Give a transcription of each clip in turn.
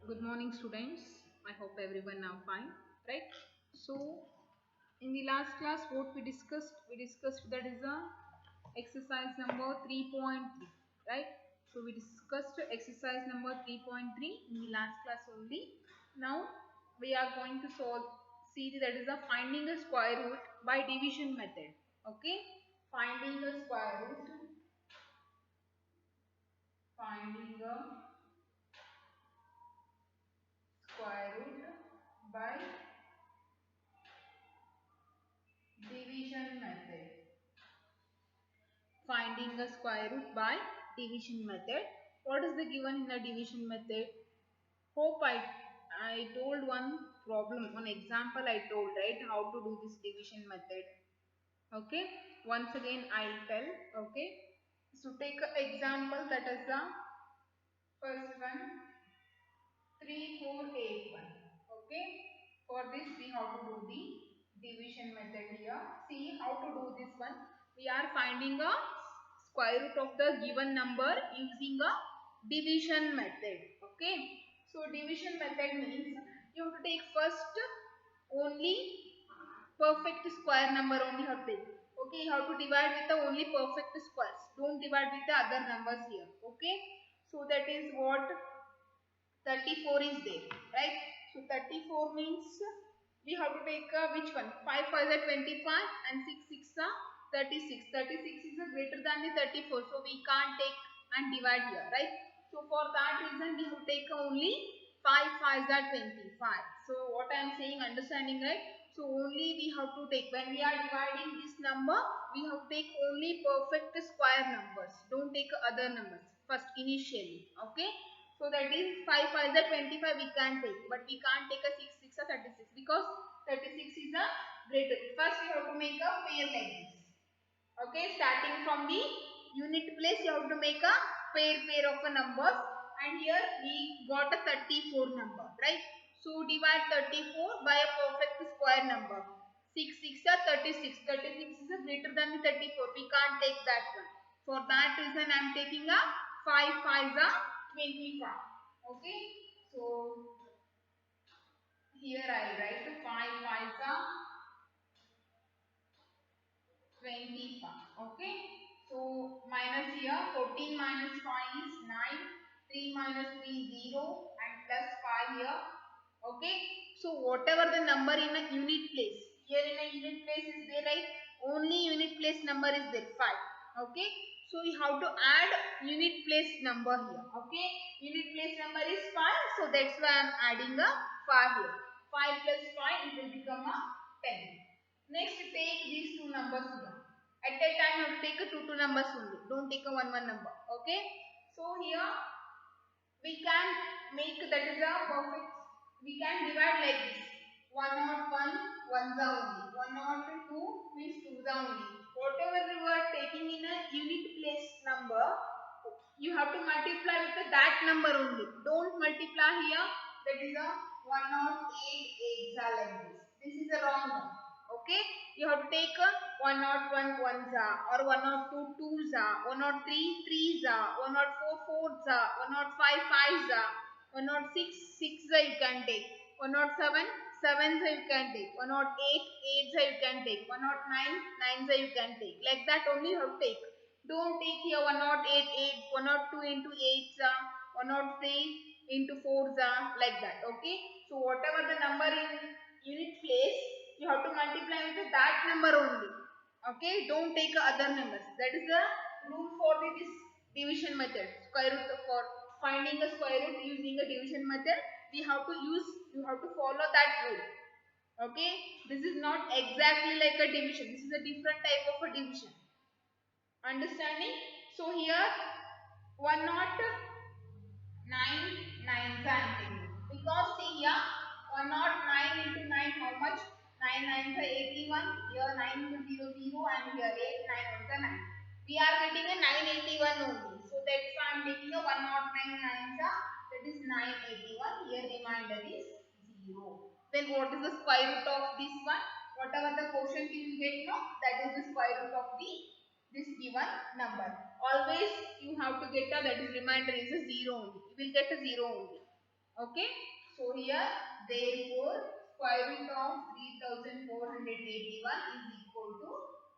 Good morning, students. I hope everyone are fine, right? So, in the last class, what we discussed that is a exercise number 3.3, right? So, we discussed exercise number 3.3 in the last class only. Now, we are going to see that is a finding a square root by division method. Okay, finding a square root, finding a square root by division method. Finding a square root by division method. What is the given in the division method? Hope I told one one example I told, right, how to do this division method. Okay, once again I'll tell. Okay, so take an example, that is the first one, 3481. Okay, for this we have to do the division method here. See how to do this one. We are finding a square root of the given number using a division method. Okay, so division method means you have to take first only perfect square number only have to take. Okay, you have to divide with the only perfect squares, don't divide with the other numbers here. Okay, so that is what 34 is there, right? So 34 means we have to take which one? 5 5 are 25 and 6 6 are 36. 36 is greater than the 34, so we can't take and divide here, right? So for that reason we have to take only 5 5 are 25. So what I am saying, understanding, right? So only we have to take, when we are dividing this number, we have to take only perfect square numbers, don't take other numbers first initially. Okay, so that is 5 5 is 25 we can take, but we can't take a 6 6 or 36 because 36 is a greater. First we have to make a pair like this. Okay, starting from the unit place you have to make a pair of a numbers, and here we got a 34 number, right? So divide 34 by a perfect square number. 6 6 are 36. 36 is a greater than the 34. We can't take that one. For that reason I am taking a 5 5 are 25. Okay, so here I write 5 5 are 25. Okay, so minus here, 14 minus 5 is 9, 3 minus 3 0, and plus 5 here. Okay, so whatever the number in a unit place, here in a unit place is there, right? Only unit place number is there, 5. Okay, so we have to add unit place number here. Okay, unit place number is 5, so that's why I am adding a 5 here. 5 plus 5, it will become a 10. Next, take these two numbers here. At that time, you have to take a two numbers only. Don't take a one number. Okay. So here we can make, that is a perfect. We can divide like this. 101 ones are only. 102 means twos are only. Whatever you are taking in a unit place number, you have to multiply with that number only. Don't multiply here. That is a 108 eights are like this. This is a wrong one. Okay, you have to take a 101 ones are, or 102 twos are, 103 threes are, 104 fours are, 105 fives are, 106 sixes are you can take, 107 sevens are you can take, 108 eights are you can take, 109 nines are you can take. Like that only you have to take. Don't take here 108 8, 102 into 8s are, 103 into 4s are, like that. Okay, so whatever the number in unit place, you have to multiply with that number only. Okay, don't take other numbers. That is the rule for this division method. Square root, for finding a square root using a division method, we have to use, you have to follow that rule. Okay, this is not exactly like a division. This is a different type of a division. Understanding? So here 109 nines are taking, because see here 109 into 9 how much? 9 nines are 81. Here 9 into 0 0, and here 8 9 ones are 9. We are getting a 981 only. So that's why I am taking a 109 nines are, that is 981. Here remainder is 0. Then what is the square root of this one? Whatever the quotient you will get now, that is the square root of this given number. Always you have to get a, that is remainder is a 0 only. You will get a 0 only. Okay, so here therefore square root of 3481 is equal to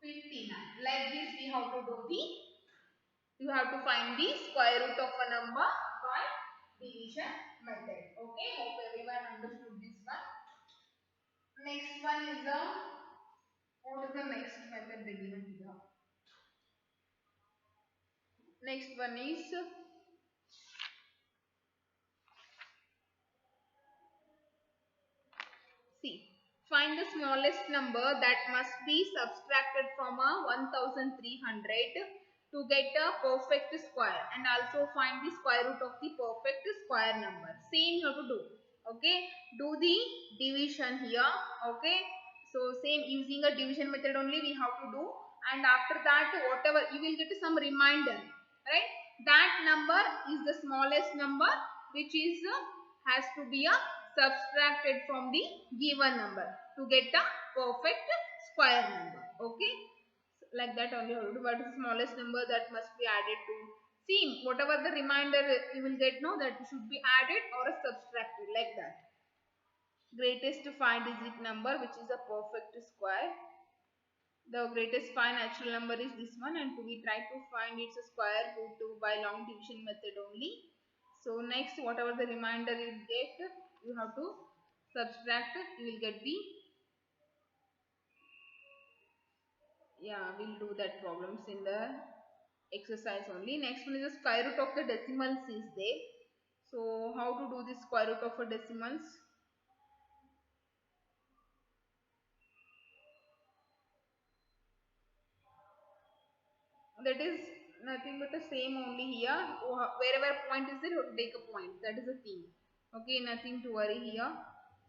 59. Like this we have to do the, you have to find the square root of a number by division method. Okay, hope everyone understood this one. Next one is the, what is the next method they given here? Next one is, see, find the smallest number that must be subtracted from a 1300 to get a perfect square, and also find the square root of the perfect square number. Same you have to do. Okay, do the division here. Okay, so same using a division method only we have to do, and after that whatever you will get some reminder, right? That number is the smallest number which is has to be a subtracted from the given number to get a perfect square number. Okay, like that only how to do. What is the smallest number that must be added to, see whatever the remainder you will get, no, that should be added or subtracted, like that. Greatest to find digit number which is a perfect square. The greatest pi natural number is this one, and we try to find its square root by long division method only. So next whatever the remainder you get, you have to subtract, you will get the, yeah, we'll do that problems in the exercise only. Next one is the square root of the decimals is there. So how to do this square root of a decimals? That is nothing but the same only here. Wherever point is there, you have to take a point. That is the thing. Okay, nothing to worry here.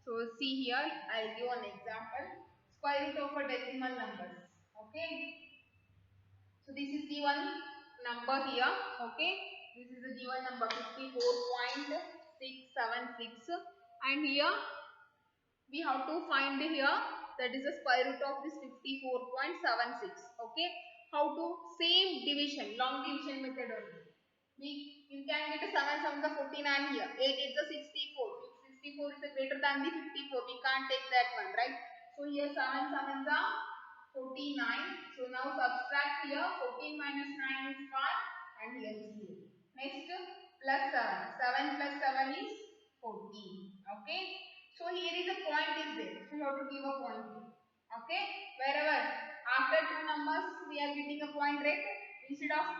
So see here, I'll give an example. Square root of a decimal numbers. Okay. So this is the one number here. Okay. This is the given number 54.676, and here we have to find here, that is the square root of this 54.76. Okay, how to, same division, long division method only. You can get a 7 sums of 49 here, 8 is the 64. If 64 is greater than the 54, we can't take that one, right? So here 7 sevens are 49. So now subtract here, 14 minus 9 is 5, and here is 0. Next plus 7, 7 plus 7 is 14. Okay, so here is a point is there, so you have to give a point here. Okay, wherever after two numbers we are getting a point, right? Instead of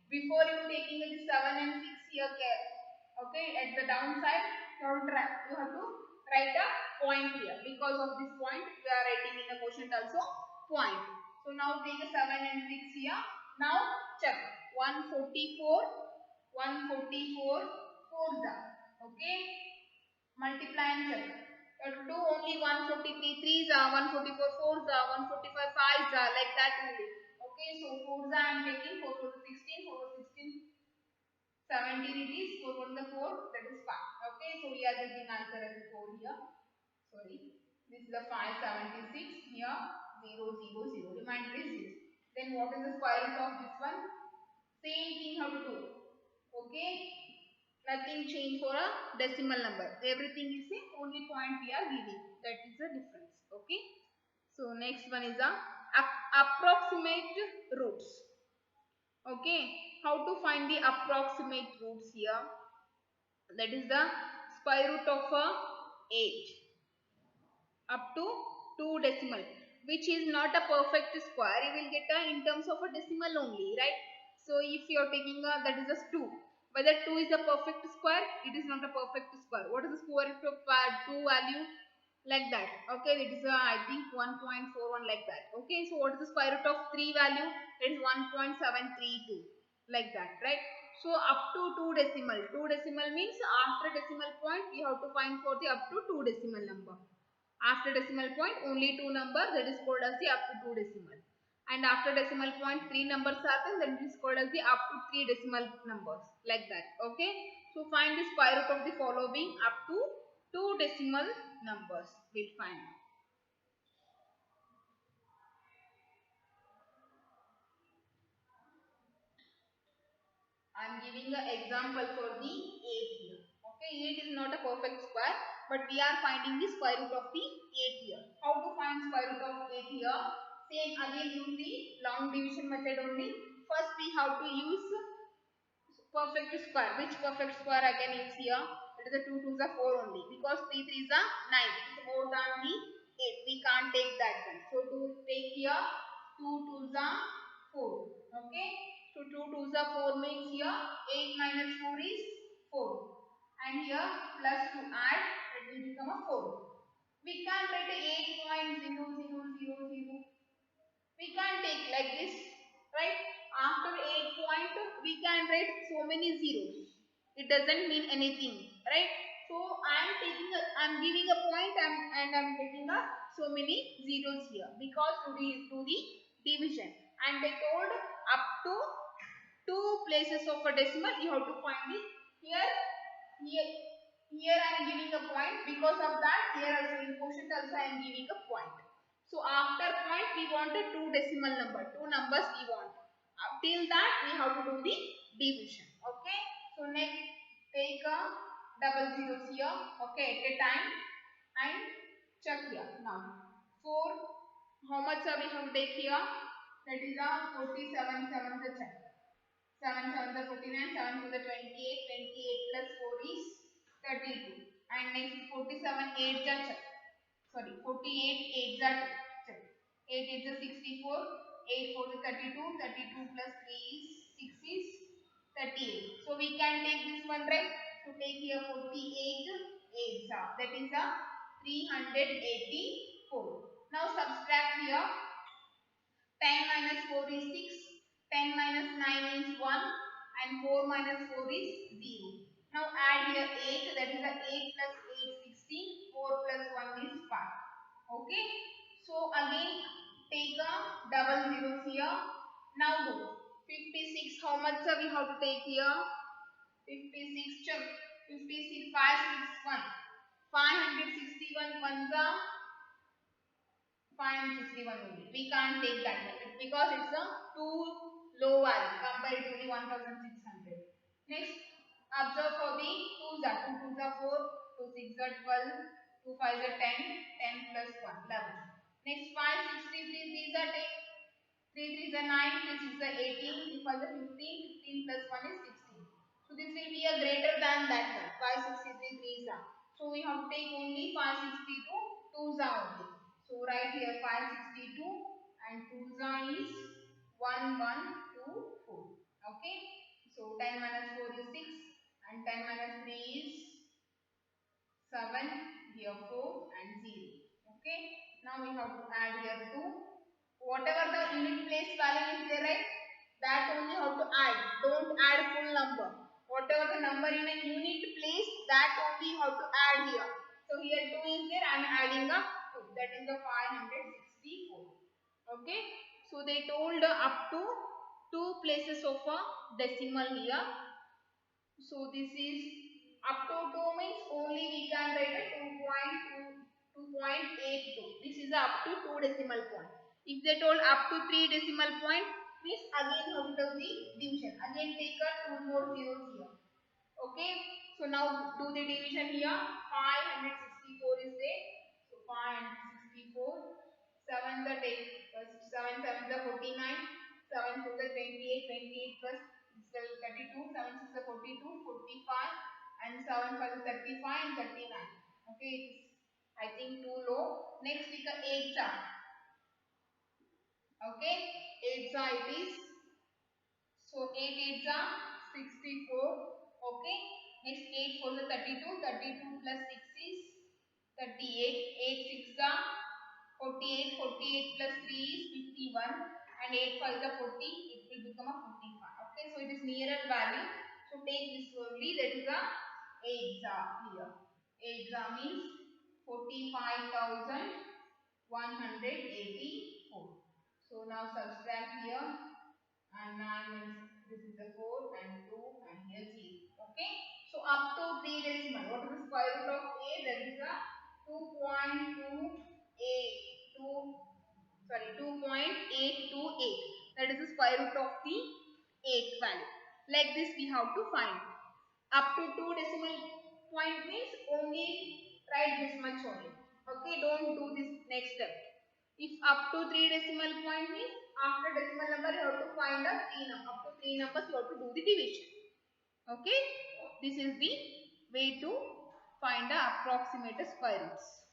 before you taking the 7 and 6 here, okay, at the downside you have to write a point here. Because of this point we are writing in the quotient also point. So now take a 7 and 6 here. Now check 144, 144 4s are, okay, multiply and check. You have to do only 143 3s are, 144 4s are, 145 5s are, like that only. Okay, so 4s are I am taking, 4 4 16, 4 4 16 17 it is, 4 1 the 4, that is 5. Okay, so we are getting answer as 4 here. Sorry, this is the 576 here, 0 0 0. Remainder is 0. Then what is the square root of this one? Same thing how to do. Okay, nothing change for a decimal number. Everything is same, only point we are giving. That is the difference. Okay. So next one is the approximate roots. Okay. How to find the approximate roots here? That is the square root of 8 up to 2 decimal, which is not a perfect square. You will get in terms of a decimal only, right? So if you are taking that is just 2, whether 2 is a perfect square, it is not a perfect square. What is the square root of 2 value? Like that. Okay, it is I think 1.41, like that. Okay, so what is the square root of 3 value? It is 1.732, like that, right? So up to 2 decimal. 2 decimal means after decimal point we have to find for the up to 2 decimal number. After decimal point only 2 numbers, that is called as the up to 2 decimal. And after decimal point 3 numbers are there, then it is called as the up to 3 decimal numbers, like that. Okay, so find the square root of the following up to 2 decimal numbers. We'll find. I am giving an example for the 8 here. Okay, 8 is not a perfect square, but we are finding the square root of the 8 here. How to find square root of 8 here? Same again, use the long division method only. First we have to use perfect square. Which perfect square again is here? It is a 2 2s are 4 only, because 3 3s are 9. It is more than the 8. We can't take that one. So to take here 2 2s are 4. Okay. So 2 2s are 4 means here 8 minus 4 is 4. And here plus to add, it will become a 4. We can write a 8.0000. We can take like this, right? After 8 point we can write so many zeros. It doesn't mean anything, right? So I'm giving a point and I'm taking a so many zeros here, because to the division, and they told up to 2 places of a decimal you have to find it. Here I am giving a point, because of that here also in quotient also I am giving a point. So after point we want a 2 decimal number, 2 numbers we want. Till that we have to do the division. Okay. So next take a double zeros here. Okay, at a time, and check here. Now 4, how much are we have to take here? That is a 47 7 the check. 7 7 the 49, 7 to the 28, 28 plus 4 is 32. And next 47 8 the check. Sorry, 48 8 the check. 8 is the 64, 8 4 the 32, 32 plus 3 is 6 is 38. So we can take this one, right? So take here 48 8 that is a 384. Now subtract here. 10 minus 4 is 6, 10 minus 9 is 1, and 4 minus 4 is 0. Now add here 8, that is a 8 plus 8 16, 4 plus 1 is 5. Okay. So again take a double zeros here. Now do 56, how much we have to take here? 56 check. 56 5 6 1. 561 ones are 561 only. We can't take that one because it's a too low value compared to the 1600. Next, observe for the 2s are 2 2s are 4, 2 6s are 12, 2 5s are 10, 10 plus 1 11. Next 5 63 3s are 10, 3 3s are 9, 3 6s are 18, 3 5s are 15, 15 plus 1 is 16. So this will be a greater than that one. 563 3s are. So we have to take only 562 2s are only. So write here 562 and 2s is 1 1 2 4. Okay. So 10 minus 4 is 6 and 10 minus 3 is 7. Here 4 and 0. Okay. Now we have to add here 2. Whatever the unit place value is there, right? That only have to add. Don't add full number. Whatever the number in a unit place, that only have to add here. So here 2 is there. I am adding up. That is the 564. Okay. So they told up to 2 places of a decimal here. So this is up to 2 means only we can write a 2.82. This is up to 2 decimal point. If they told up to 3 decimal point, please again have to do the division. Again take a 2 more zeros here. Okay. So now do the division here. 564 is there. So 564. 7 the take 7 7 the 49. 7 4 the 28. 28 plus 32. 7 6 the 42. 45. And 7 5 the 35 and 39. Okay. It is I think too low. Next take a 8 chart. Okay. 8 chart it is. So 8 8 are 64. Okay. Next 8 for the 32. 32 plus 6 is 38. 8 6 are 48. 48 plus 3 is 51. And 8 5 is 40. It will become a 45. Okay. So it is nearer value. So take this only. That is a 8 here. 8 means 45,184. So now subtract here. And 9 means this is the 4 and 2 and here 0. Okay. So up to 3 decimal. What is the square root of a? That is a 2.828. That is the square root of the 8th value. Like this we have to find. Up to 2 decimal point means only write this much only. Okay, don't do this next step. If up to 3 decimal point means after decimal number you have to find a 3 number. Up to 3 numbers you have to do the division. Okay, this is the way to find the approximate square roots.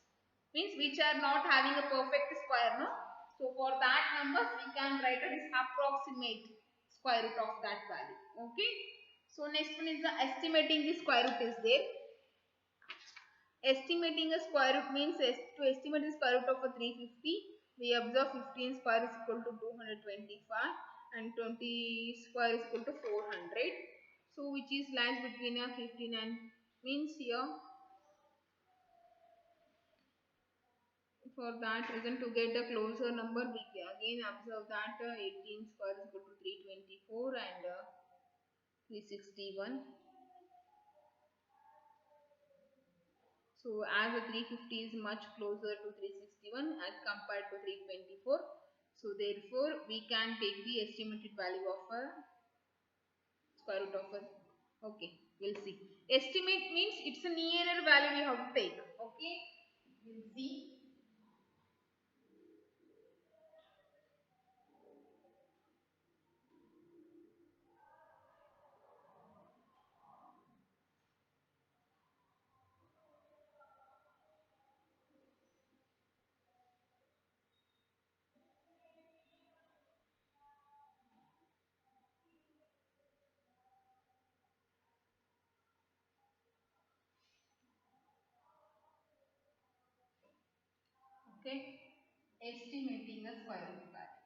Means which are not having a perfect square, no? So for that numbers we can write it as approximate square root of that value. Okay. So next one is the estimating the square root is there. Estimating a square root means to estimate the square root of a 350, we observe 15 square is equal to 225 and 20 square is equal to 400. So which is lies between a 15 and means here. For that reason, to get a closer number, we can again observe that 18 square is equal to 324 and 361. So as a 350 is much closer to 361 as compared to 324. So therefore, we can take the estimated value of a square root of a. Okay, we'll see. Estimate means it's a nearer value we have to take. Okay, we'll see. Okay, estimating a square root value.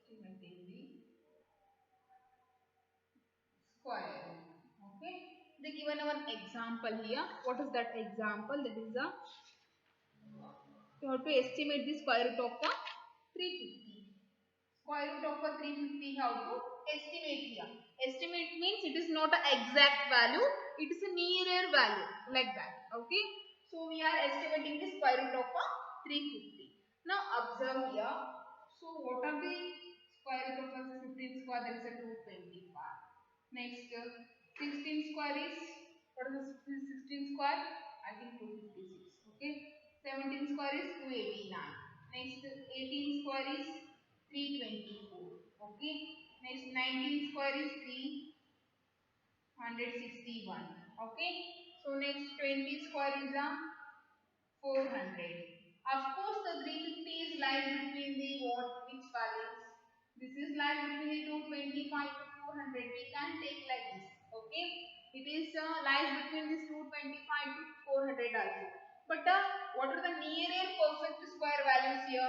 Estimating the square root. Okay, they given one example here. What is that example? That is a you have to estimate the square root of a 350. Square root of a 350 how to estimate here. Estimate means it is not an exact value, it is a nearer value like that. Okay, so we are estimating the square root of a 350. Now observe here. So what are the square root of a 15 square? That is a 225. Next 16 square is what is the 16 square? I think 256. Okay, 17 square is 289. Next 18 square is 324. Okay. Next 19 square is 361. Okay. So next 20 square is a 400. Of course, the 350 is lies between the what which values? This is lies between the 225 to 400. We can take like this. Okay. It is lies between this 225 to 400 also. But what are the nearer perfect square values here?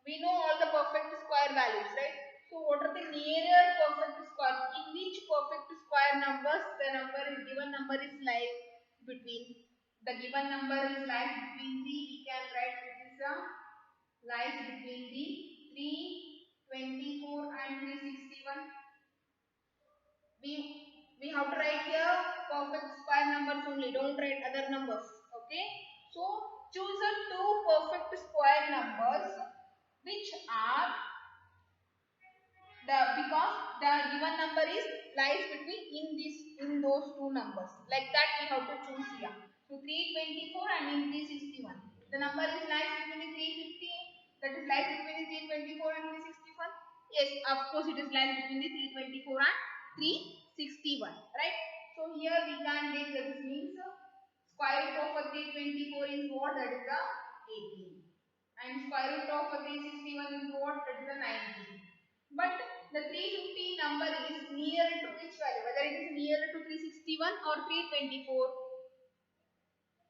We know all the perfect square values, right? So what are the nearer perfect square? In which perfect square numbers the number is given number is lies between the given number is lies between the we can write this is a lies between the 324 and 361. We have to write here perfect square numbers only, don't write other numbers. Okay, so choose a two perfect square numbers which are the because the given number is lies between in those two numbers, like that we have to choose here. So 324 and in 361 the number is lies between the 350, that is lies between the 324 and 361. Yes, of course it is lies between the 324 and 361, right? So here we can take that this means square root of a 324 is what? That is a 18 and square root of a 361 is what? That is a 19. But the 350 number is near to which value? Whether it is near to 361 or 324.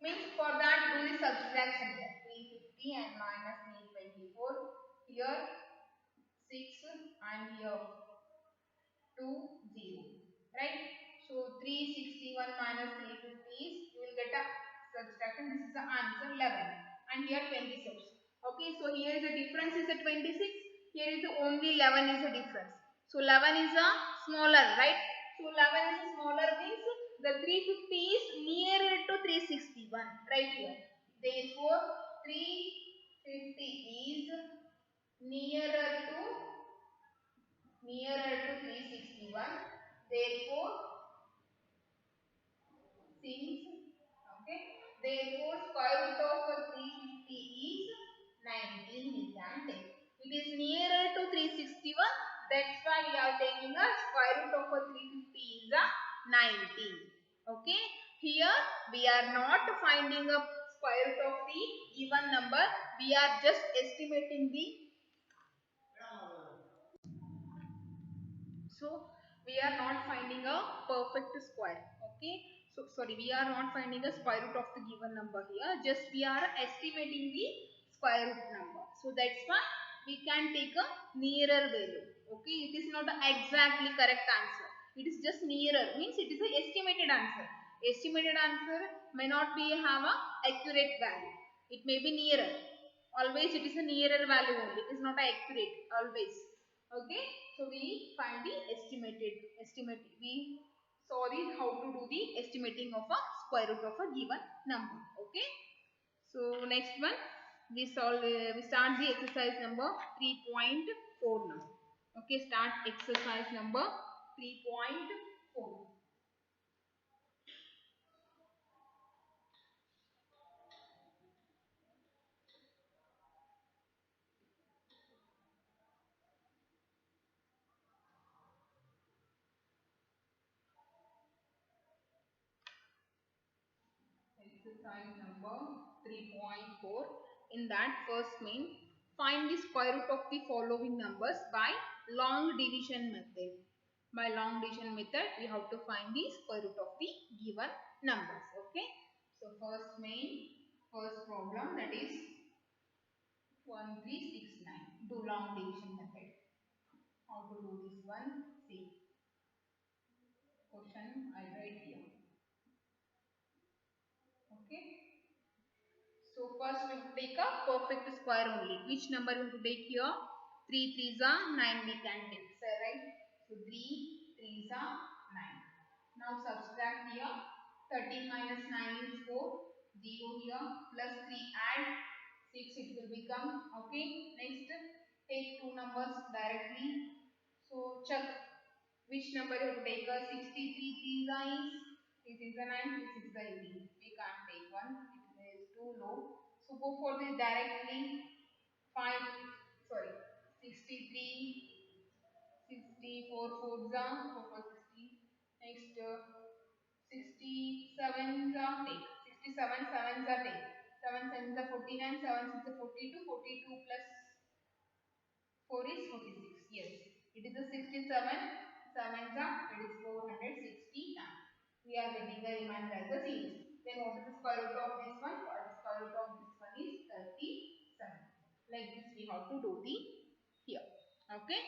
Means for that do the subtraction here. 350 and minus 324. Here 6 and here 2 0. Right? So 361 minus 350 is you will get a subtraction. This is the answer 11. And here 26. Okay, so here is the difference is a 26. Here is the only 11 is a difference. So 11 is a smaller, right? So 11 is a smaller means the 350 is nearer to 361, right here. Therefore 350 is nearer to 361. Therefore Therefore, square root of 350 is 19 we can take. It is nearer to 361. That's why we are taking a square root of 350 is a 19. Okay. Here we are not finding a square root of the given number. We are just estimating the. So we are not finding a perfect square. Okay. So sorry, we are not finding a square root of the given number here. Just we are estimating the square root number. So that's why we can take a nearer value. Okay. It is not an exactly correct answer. It is just nearer. Means it is an estimated answer. Estimated answer may not be have a accurate value. It may be nearer. Always it is a nearer value only. It is not accurate. Always. Okay, so we find the estimate. We saw how to do the estimating of a square root of a given number. Okay, so next one we solve. We start the exercise number 3.4 now. Okay, start exercise number 3.4. Exercise number 3.4. In that first main, find the square root of the following numbers by long division method. By long division method, we have to find the square root of the given numbers. Okay. So first problem, that is 1369. Do long division method. How to do this one? See. Question I write here. Okay. So first we will take a perfect square only. Which number we will take here? 3 3s are 9 we can take. So right? So 3 3s are 9. Now subtract here. 13 minus 9 is 4. 0 here. Plus 3 add 6 it will become. Okay. Next take two numbers directly. So check which number you will take. 63 3s are is. This is a 9. This is the 18. We can't take one. It is too low. So go for this directly. 5, sorry, 63, 64 4s are 4 for 60. Next 67 are take. 67 7s are take. 7 7s are 49, 7 6 are 42, 42 plus 4 is 46. Yes, it is a 67. 7s are, it is 469. We are getting the remainder as a series. Then what is the square root of this one? Square root of this one is 37. Like this we have to do the here. Okay.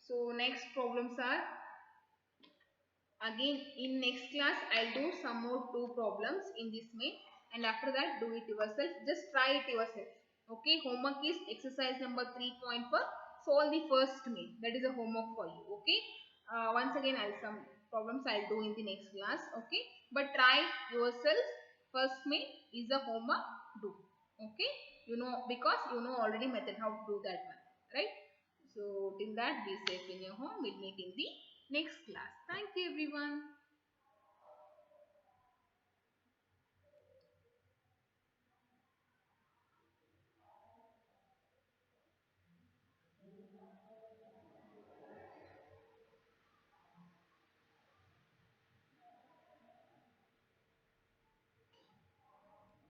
So next problems are again in next class I'll do some more two problems in this main, and after that do it yourself. Just try it yourself. Okay. Homework is exercise number 3.4. Solve the first main. That is a homework for you. Okay. Once again I'll some problems I'll do in the next class. Okay. But try yourself. First main is a homework. Do. Okay. You know, because you know already method how to do that one. Right. So till that be safe in your home. We'll meet in the next class. Thank you everyone.